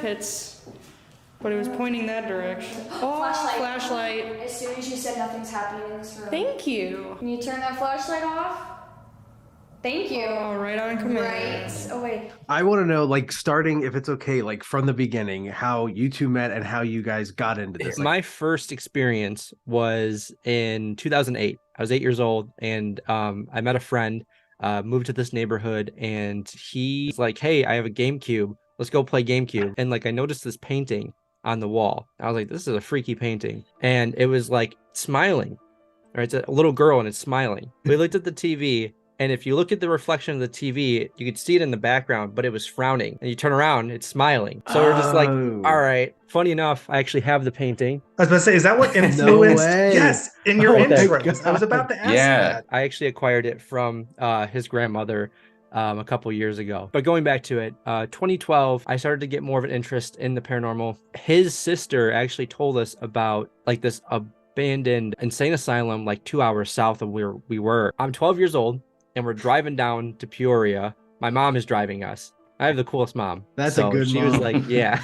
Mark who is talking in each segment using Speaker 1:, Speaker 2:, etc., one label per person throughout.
Speaker 1: pits, but it was pointing that direction. Oh, flashlight.
Speaker 2: As soon as you said nothing's happening in this room.
Speaker 1: Thank you.
Speaker 2: Can you turn that flashlight off? Thank you.
Speaker 1: Oh, right on command.
Speaker 2: Right. Oh, wait.
Speaker 3: I want to know, like, starting, if it's okay, like from the beginning, how you two met and how you guys got into this.
Speaker 4: My first experience was in 2008. I was 8 years old, and I met a friend, moved to this neighborhood, and he's like, hey, I have a GameCube. Let's go play GameCube. And like, I noticed this painting on the wall. I was like, this is a freaky painting. And it was like smiling, right? It's a little girl and it's smiling. We looked at the TV, and if you look at the reflection of the TV, you could see it in the background, but it was frowning. And you turn around, it's smiling. So we're just like, all right. Funny enough, I actually have the painting.
Speaker 5: I was about to say, is that what influenced?
Speaker 3: No way.
Speaker 5: Yes, in your intro.
Speaker 3: God.
Speaker 5: I was about to ask that.
Speaker 4: I actually acquired it from his grandmother a couple years ago. But going back to it, 2012, I started to get more of an interest in the paranormal. His sister actually told us about like this abandoned insane asylum like 2 hours south of where we were. I'm 12 years old, and we're driving down to Peoria. My mom is driving us. I have the coolest mom.
Speaker 3: That's a good
Speaker 4: She
Speaker 3: mom.
Speaker 4: was like, yeah.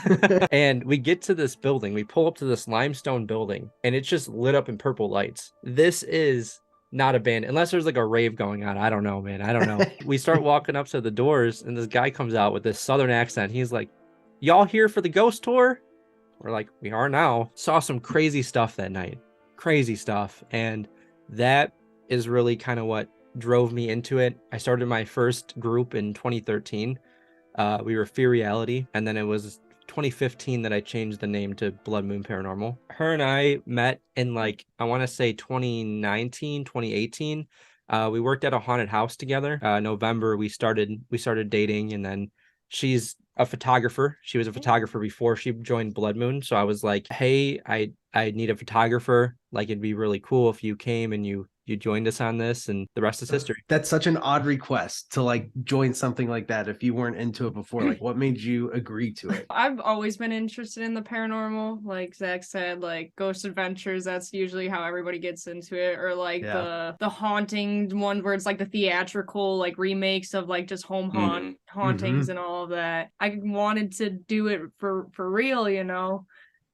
Speaker 4: And we get to this building. We pull up to this limestone building, and it's just lit up in purple lights. This is not abandoned, unless there's like a rave going on. I don't know, man. I don't know. We start walking up to the doors, and this guy comes out with this southern accent. He's like, y'all here for the ghost tour? We're like, we are now. Saw some crazy stuff that night. Crazy stuff. And that is really kind of what drove me into it. I started my first group in 2013. We were Fear Reality, and then it was 2015 that I changed the name to Blood Moon Paranormal. Her and I met in like, I want to say 2019, 2018. We worked at a haunted house together. November we started dating, and then she's a photographer. She was a photographer before she joined Blood Moon. So I was like, hey, I need a photographer. Like, it'd be really cool if you came and you joined us on this, and the rest is history.
Speaker 3: That's such an odd request to like join something like that if you weren't into it before. Like, what made you agree to it?
Speaker 1: I've always been interested in the paranormal. Like Zach said, like Ghost Adventures, that's usually how everybody gets into it. Or like the haunting one where it's like the theatrical like remakes of like just hauntings and all of that. I wanted to do it for real, you know.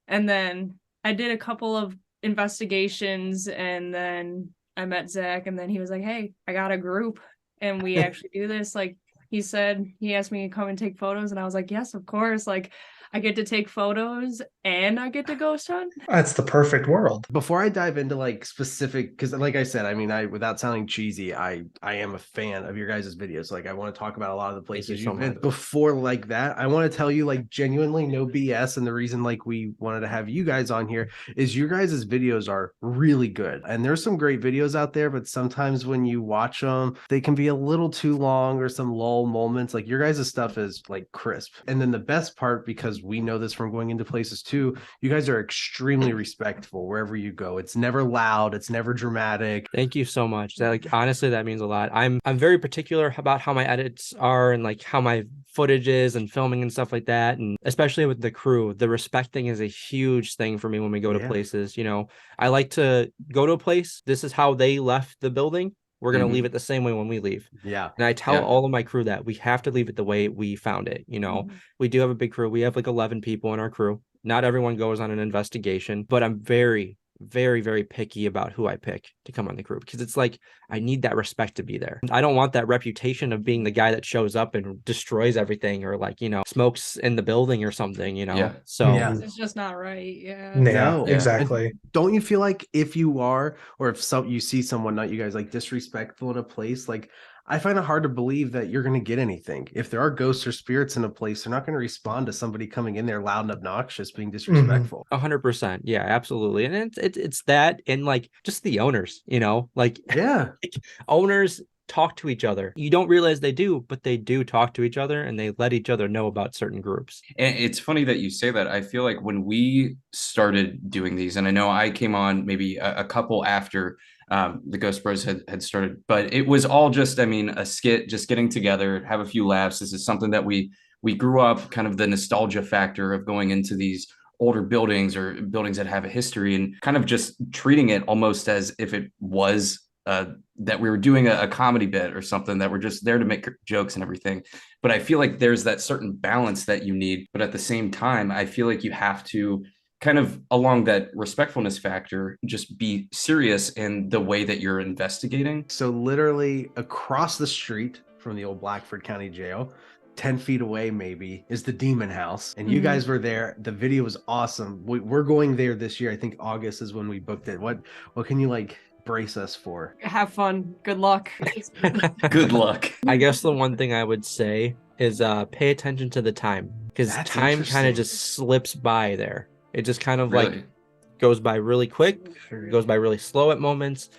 Speaker 1: And then I did a couple of investigations, and then I met Zach, and then he was like, hey, I got a group, and we actually do this. Like, he asked me to come and take photos, and I was like, yes, of course. Like, I get to take photos and I get to ghost hunt.
Speaker 5: That's the perfect world.
Speaker 3: Before I dive into like specific, because like I said, I mean, without sounding cheesy, I am a fan of your guys' videos. Like, I want to talk about a lot of the places you've been. Before like that, I want to tell you, like, genuinely no BS. And the reason like we wanted to have you guys on here is your guys' videos are really good. And there's some great videos out there, but sometimes when you watch them, they can be a little too long or some lull moments. Like, your guys' stuff is like crisp. And then the best part, because we know this from going into places too, you guys are extremely respectful wherever you go. It's never loud, it's never dramatic.
Speaker 4: Thank you so much. That, like, honestly, that means a lot. I'm very particular about how my edits are and like how my footage is and filming and stuff like that. And especially with the crew, the respect thing is a huge thing for me when we go to places. You know, I like to go to a place, this is how they left the building, we're going to leave it the same way when we leave.
Speaker 3: Yeah.
Speaker 4: And I tell all of my crew that we have to leave it the way we found it. You know, we do have a big crew. We have like 11 people in our crew. Not everyone goes on an investigation, but I'm very, very, very picky about who I pick to come on the crew, because it's like, I need that respect to be there. I don't want that reputation of being the guy that shows up and destroys everything, or like, you know, smokes in the building or something, you know? So
Speaker 1: it's just not right. Yeah.
Speaker 5: No, exactly.
Speaker 3: And don't you feel like if you are, or if you see someone, not you guys, like disrespectful in a place, like, I find it hard to believe that you're going to get anything. If there are ghosts or spirits in a place, they're not going to respond to somebody coming in there loud and obnoxious, being disrespectful.
Speaker 4: 100%. Yeah, absolutely. And it's that, and like just the owners, you know, like, like, owners talk to each other. You don't realize they do, but they do talk to each other, and they let each other know about certain groups.
Speaker 6: And it's funny that you say that. I feel like when we started doing these, and I know I came on maybe a couple after the Ghost Bros had started, but it was all just, I mean, a skit, just getting together, have a few laughs. This is something that we grew up, kind of the nostalgia factor of going into these older buildings or buildings that have a history, and kind of just treating it almost as if it was that we were doing a comedy bit or something, that we're just there to make jokes and everything. But I feel like there's that certain balance that you need. But at the same time, I feel like you have to kind of, along that respectfulness factor, just be serious in the way that you're investigating.
Speaker 3: So literally across the street from the old Blackford County Jail, 10 feet away maybe, is the Demon House. And you guys were there. The video was awesome. We're going there this year. I think August is when we booked it. What can you like brace us for?
Speaker 1: Have fun. Good luck.
Speaker 6: Good luck.
Speaker 4: I guess the one thing I would say is pay attention to the time, because time kind of just slips by there. It just kind of like goes by really quick, goes by really slow at moments.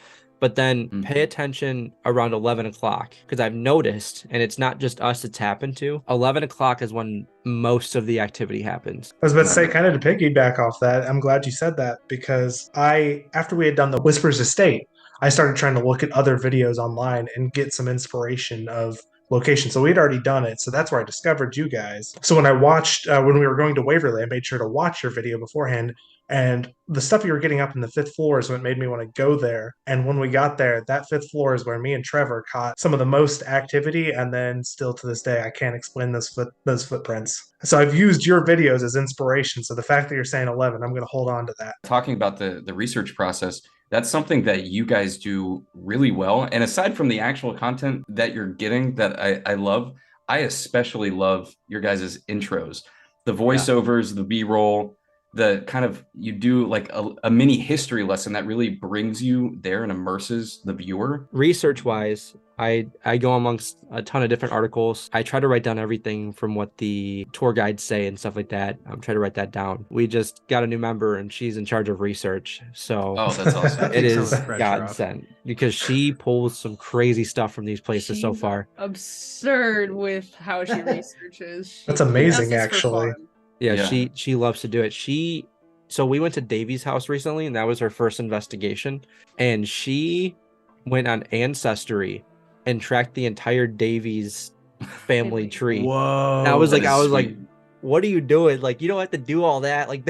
Speaker 4: But then pay attention around 11 o'clock, because I've noticed, and it's not just us it's happened to, 11 o'clock is when most of the activity happens.
Speaker 5: I was about to say, kind of to piggyback off that, I'm glad you said that, because after we had done the Whispers Estate, I started trying to look at other videos online and get some inspiration of location. So we'd already done it. So that's where I discovered you guys. So when I watched, when we were going to Waverly, I made sure to watch your video beforehand. And the stuff you were getting up in the 5th floor is what made me want to go there. And when we got there, that 5th floor is where me and Trevor caught some of the most activity. And then still to this day, I can't explain those footprints. So I've used your videos as inspiration. So the fact that you're saying 11, I'm going to hold on to that.
Speaker 6: Talking about the research process, that's something that you guys do really well. And aside from the actual content that you're getting that I love, I especially love your guys' intros, the voiceovers, the B-roll, the kind of, you do like a mini history lesson that really brings you there and immerses the viewer.
Speaker 4: Research wise, I go amongst a ton of different articles. I try to write down everything from what the tour guides say and stuff like that. I'm trying to write that down. We just got a new member and she's in charge of research. So
Speaker 6: that's awesome.
Speaker 4: It is godsend, because she pulls some crazy stuff from these places so far.
Speaker 1: Absurd with how she researches.
Speaker 5: That's amazing, actually.
Speaker 4: Yeah, she loves to do it. So we went to Davy's house recently, and that was her first investigation. And she went on Ancestry and tracked the entire Davies family tree.
Speaker 3: Whoa.
Speaker 4: And I was like, what are you doing? Like, you don't have to do all that. Like,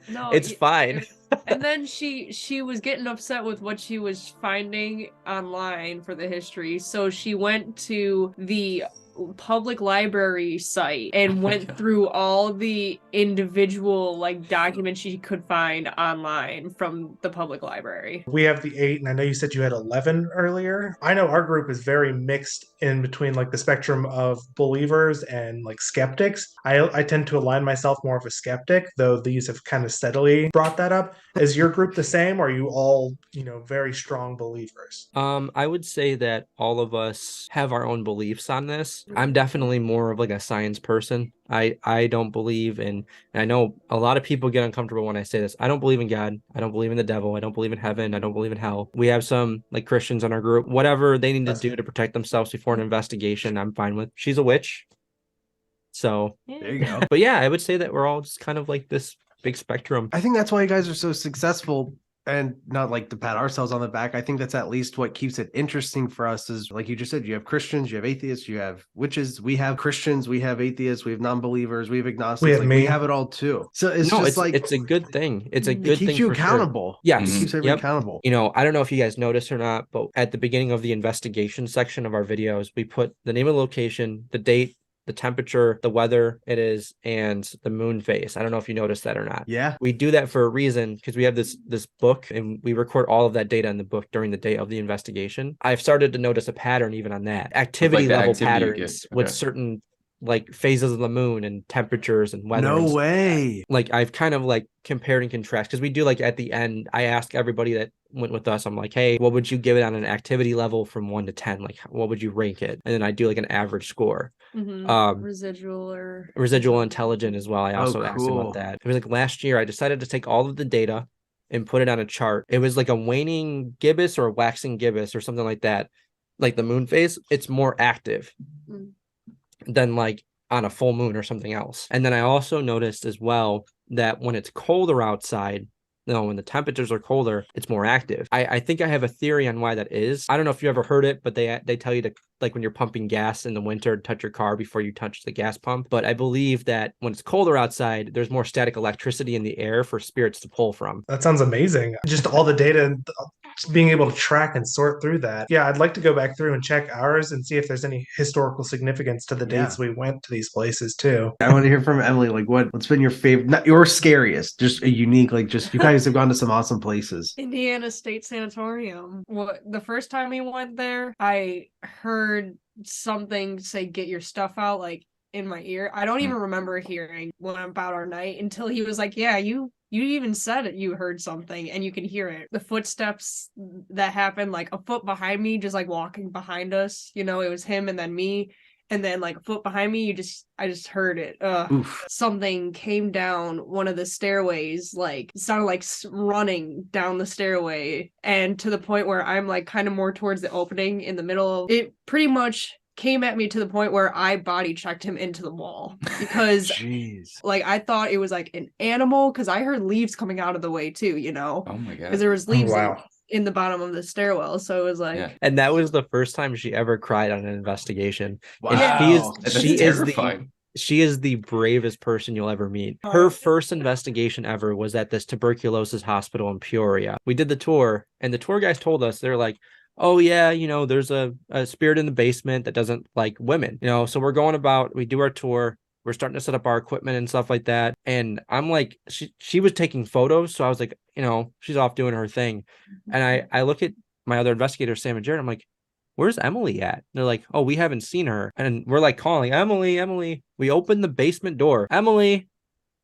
Speaker 4: it's fine.
Speaker 1: And then she was getting upset with what she was finding online for the history. So she went to the public library site and went through all the individual like documents she could find online from the public library.
Speaker 5: We have the 8, and I know you said you had 11 earlier. I know our group is very mixed in between like the spectrum of believers and like skeptics. I tend to align myself more of a skeptic, though these have kind of steadily brought that up. Is your group the same, or are you all, very strong believers?
Speaker 4: I would say that all of us have our own beliefs on this. I'm definitely more of like a science person. I don't believe in, and I know a lot of people get uncomfortable when I say this, I don't believe in God. I don't believe in the devil. I don't believe in heaven. I don't believe in hell. We have some like Christians in our group. Whatever they need to do to protect themselves before an investigation, I'm fine with. She's a witch. So
Speaker 3: there you go.
Speaker 4: But yeah, I would say that we're all just kind of like this big spectrum.
Speaker 3: I think that's why you guys are so successful. And not like to pat ourselves on the back. I think that's at least what keeps it interesting for us is, like you just said, you have Christians, you have atheists, you have witches, we have Christians, we have atheists, we have non-believers, we have agnostics. We have it all too. So it's
Speaker 4: it's a good thing. It's a good thing.
Speaker 3: It keeps you accountable.
Speaker 4: Sure. Yes.
Speaker 3: It keeps everyone accountable.
Speaker 4: I don't know if you guys noticed or not, but at the beginning of the investigation section of our videos, we put the name of the location, the date, the temperature, the weather it is, and the moon phase. I don't know if you noticed that or not.
Speaker 3: Yeah.
Speaker 4: We do that for a reason, because we have this book and we record all of that data in the book during the day of the investigation. I've started to notice a pattern even on that. Activity level patterns with certain like phases of the moon and temperatures and weather.
Speaker 3: No way.
Speaker 4: Like I've kind of like compared and contrast, because we do like at the end, I ask everybody that went with us, I'm like, hey, what would you give it on an activity level from 1 to 10? Like, what would you rank it? And then I do like an average score. Residual intelligent as well. I also asked about that. It was like last year I decided to take all of the data and put it on a chart. It was like a waning gibbous or a waxing gibbous or something like that. Like the moon phase, it's more active than like on a full moon or something else. And then I also noticed as well that when it's colder outside, when the temperatures are colder, it's more active. I think I have a theory on why that is. I don't know if you ever heard it, but they tell you to, like when you're pumping gas in the winter, touch your car before you touch the gas pump. But I believe that when it's colder outside, there's more static electricity in the air for spirits to pull from.
Speaker 5: That sounds amazing. Just all the data just being able to track and sort through that. Yeah, I'd like to go back through and check ours and see if there's any historical significance to the dates we went to these places too.
Speaker 3: I want to hear from Emily. Like, what's been your favorite, not your scariest, just a unique, like, just you guys have gone to some awesome places.
Speaker 1: Indiana State Sanatorium. The first time we went there, I heard something say, "Get your stuff out," like in my ear. I don't even remember hearing what about our night until he was like, "Yeah, you even said it. You heard something and you can hear it." The footsteps that happened like a foot behind me, just like walking behind us, it was him and then me. And then like a foot behind me, I just heard it. Something came down one of the stairways, like it sounded like running down the stairway, and to the point where I'm like kind of more towards the opening in the middle. It pretty much came at me to the point where I body checked him into the wall because like I thought it was like an animal because I heard leaves coming out of the way too,
Speaker 6: Oh my god.
Speaker 1: because there was leaves in the bottom of the stairwell. So it was like
Speaker 4: and that was the first time she ever cried on an investigation.
Speaker 3: Wow.
Speaker 4: And she is the bravest person you'll ever meet. Her first investigation ever was at this tuberculosis hospital in Peoria. We did the tour and the tour guys told us, they're like, "Oh yeah, there's a spirit in the basement that doesn't like women, so we do our tour, we're starting to set up our equipment and stuff like that." And I'm like, she was taking photos, so I was like, she's off doing her thing. And I look at my other investigators, Sam and Jared, I'm like, "Where's Emily at?" And they're like, "Oh, we haven't seen her." And we're like calling, "Emily." We open the basement door. "Emily."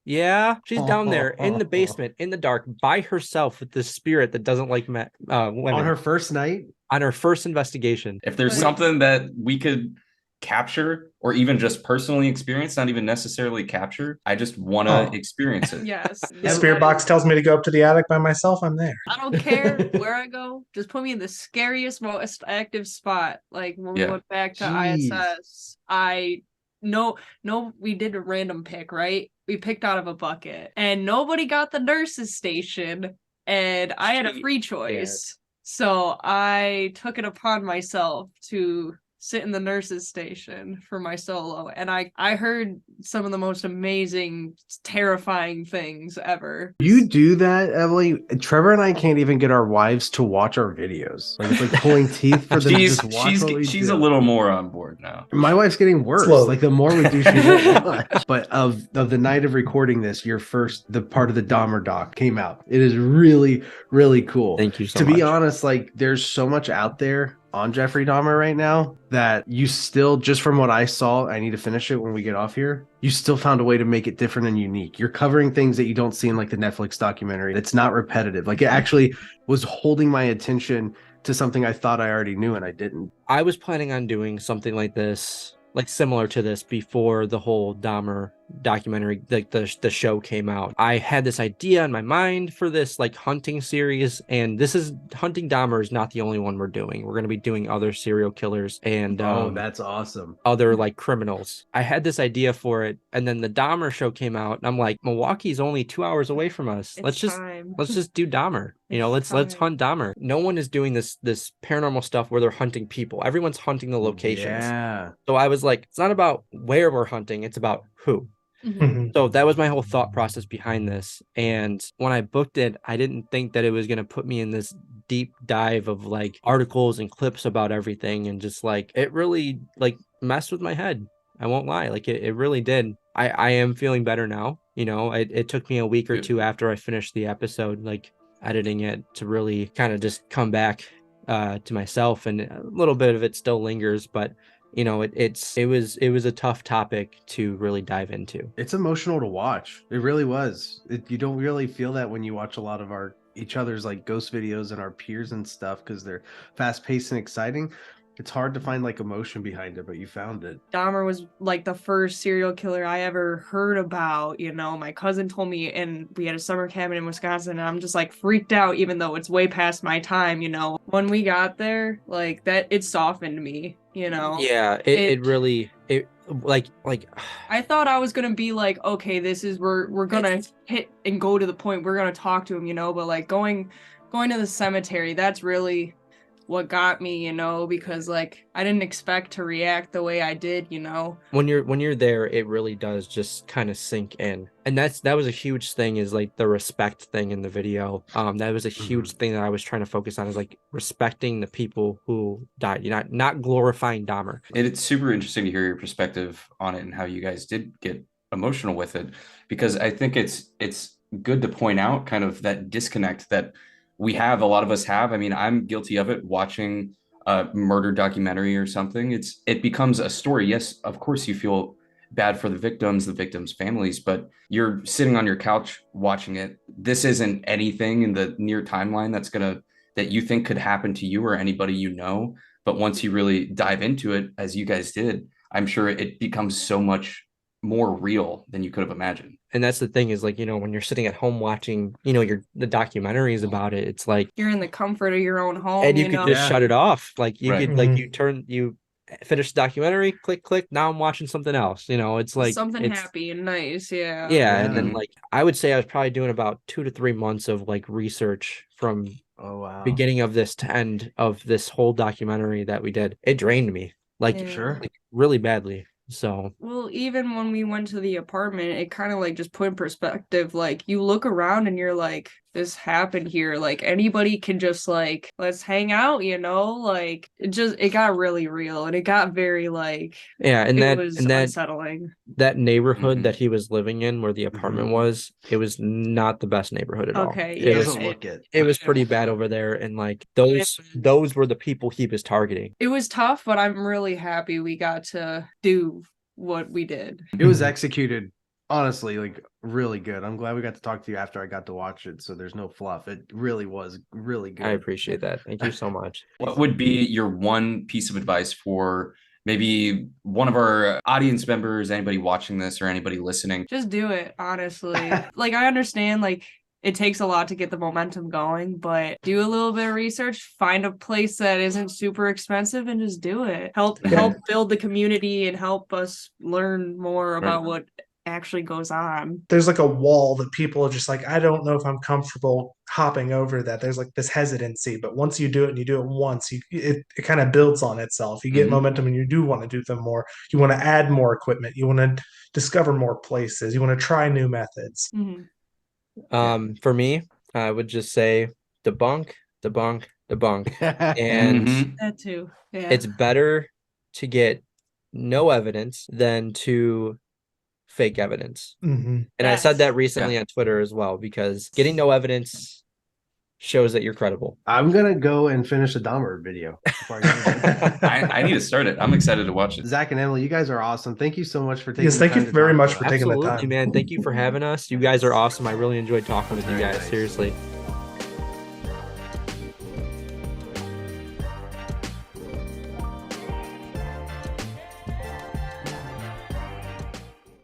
Speaker 4: "Yeah, she's down there in the basement in the dark by herself with this spirit that doesn't like women."
Speaker 3: On her first night?
Speaker 4: On her first investigation.
Speaker 6: If there's something that we could capture or even just personally experience, not even necessarily capture, I just want to experience it.
Speaker 1: Yes.
Speaker 5: The spirit box tells me to go up to the attic by myself, I'm there.
Speaker 1: I don't care where I go. Just put me in the scariest, most active spot. Like when we went back to ISS, we did a random pick, right? We picked out of a bucket and nobody got the nurse's station and I had a free choice. So I took it upon myself to sit in the nurse's station for my solo. And I heard some of the most amazing, terrifying things ever.
Speaker 3: You do that, Emily? Trevor and I can't even get our wives to watch our videos. Like, it's like pulling teeth for them to just watch what we do.
Speaker 6: She's a little more on board now.
Speaker 3: My wife's getting worse.
Speaker 5: Slowly.
Speaker 3: Like, the more we do, she won't watch. But of the night of recording this, the part of the Dahmer doc came out. It is really, really cool.
Speaker 4: Thank you so much.
Speaker 3: To be honest, like, there's so much out there on Jeffrey Dahmer right now that you still, just from what I saw, I need to finish it when we get off here, you still found a way to make it different and unique. You're covering things that you don't see in like the Netflix documentary. It's not repetitive. Like, it actually was holding my attention to something I thought I already knew and I didn't.
Speaker 4: I was planning on doing something like this, like similar to this, before the whole Dahmer documentary, like the show came out. I had this idea in my mind for this like hunting series, and this is Hunting Dahmer is not the only one we're doing. We're going to be doing other serial killers and
Speaker 3: that's awesome,
Speaker 4: other like criminals. I had this idea for it, and then the Dahmer show came out, and I'm like, Milwaukee's only 2 hours away from us. Let's just do Dahmer. Let's hunt Dahmer. No one is doing this paranormal stuff where they're hunting people. Everyone's hunting the locations.
Speaker 3: Yeah.
Speaker 4: So I was like, it's not about where we're hunting, it's about who.
Speaker 1: Mm-hmm.
Speaker 4: So that was my whole thought process behind this. And when I booked it, I didn't think that it was going to put me in this deep dive of like articles and clips about everything. And just like, it really like messed with my head. I won't lie. Like it really did. I am feeling better now. It took me a week or two after I finished the episode, like editing it, to really kind of just come back to myself. And a little bit of it still lingers, but it was a tough topic to really dive into.
Speaker 3: It's emotional to watch. It really was. You don't really feel that when you watch a lot of each other's like ghost videos and our peers and stuff, because they're fast paced and exciting. It's hard to find like emotion behind it, but you found it.
Speaker 1: Dahmer was like the first serial killer I ever heard about. My cousin told me, and we had a summer cabin in Wisconsin, and I'm just like freaked out, even though it's way past my time. When we got there, like that, it softened me.
Speaker 4: Yeah, it really like
Speaker 1: I thought I was gonna be like, okay, this is we're gonna hit and go to the point, we're gonna talk to him, but like going to the cemetery, that's really what got me, you know, because like I didn't expect to react the way I did, you know.
Speaker 4: When you're there, it really does just kind of sink in. And that was a huge thing, is like the respect thing in the video. That was a huge thing that I was trying to focus on, is like respecting the people who died. You're not glorifying Dahmer.
Speaker 6: It's super interesting to hear your perspective on it and how you guys did get emotional with it, because I think it's good to point out kind of that disconnect that a lot of us have. I mean, I'm guilty of it, watching a murder documentary or something. It becomes a story. Yes, of course you feel bad for the victims' families, but you're sitting on your couch watching it. This isn't anything in the near timeline that you think could happen to you or anybody you know. But once you really dive into it, as you guys did, I'm sure it becomes so much more real than you could have imagined.
Speaker 4: And that's the thing, is like, you know, when you're sitting at home watching, you know, the documentaries about it, it's like
Speaker 1: you're in the comfort of your own home,
Speaker 4: and you could just shut it off. Like you
Speaker 6: Right.
Speaker 4: could like you finish the documentary, click, now I'm watching something else. You know, it's like
Speaker 1: something happy and nice. Yeah.
Speaker 4: And then like I would say I was probably doing about 2 to 3 months of like research from beginning of this to end of this whole documentary that we did. It drained me like really badly. So,
Speaker 1: well, even when we went to the apartment, it kind of like just put in perspective, like you look around and you're like, this happened here, like anybody can just like, let's hang out, you know, like it got really real, and it got very like,
Speaker 4: and
Speaker 1: it was unsettling.
Speaker 4: That neighborhood that he was living in, where the apartment was, it was not the best neighborhood at all. It was pretty bad over there, and like those were the people he was targeting.
Speaker 1: It was tough, but I'm really happy we got to do what we did.
Speaker 3: It was executed honestly like really good. I'm glad we got to talk to you after I got to watch it, so there's no fluff. It really was really good.
Speaker 4: I appreciate that. Thank you so much.
Speaker 6: What would be your one piece of advice for maybe one of our audience members, anybody watching this or anybody listening?
Speaker 1: Just do it, honestly. Like, I understand, like, it takes a lot to get the momentum going, but do a little bit of research, find a place that isn't super expensive, and just do it. Help build the community and help us learn more about what actually goes on.
Speaker 5: There's like a wall that people are just like, I don't know if I'm comfortable hopping over that. There's like this hesitancy, but once you do it and you do it once, it kind of builds on itself. You get momentum and you do want to do them more. You want to add more equipment. You want to discover more places. You want to try new methods.
Speaker 4: For me, I would just say debunk. And
Speaker 1: that too. Yeah.
Speaker 4: It's better to get no evidence than to fake evidence. And I said that recently on Twitter as well, because getting no evidence shows that you're credible.
Speaker 3: I'm gonna go and finish the Dahmer video before
Speaker 6: I need to start it. I'm excited to watch it.
Speaker 3: Zach and Emily, you guys are awesome. Thank you so much for taking
Speaker 5: thank you very much for taking the time.
Speaker 4: Absolutely, man. Thank you for having us. You guys are awesome. I really enjoyed talking with you guys. Seriously.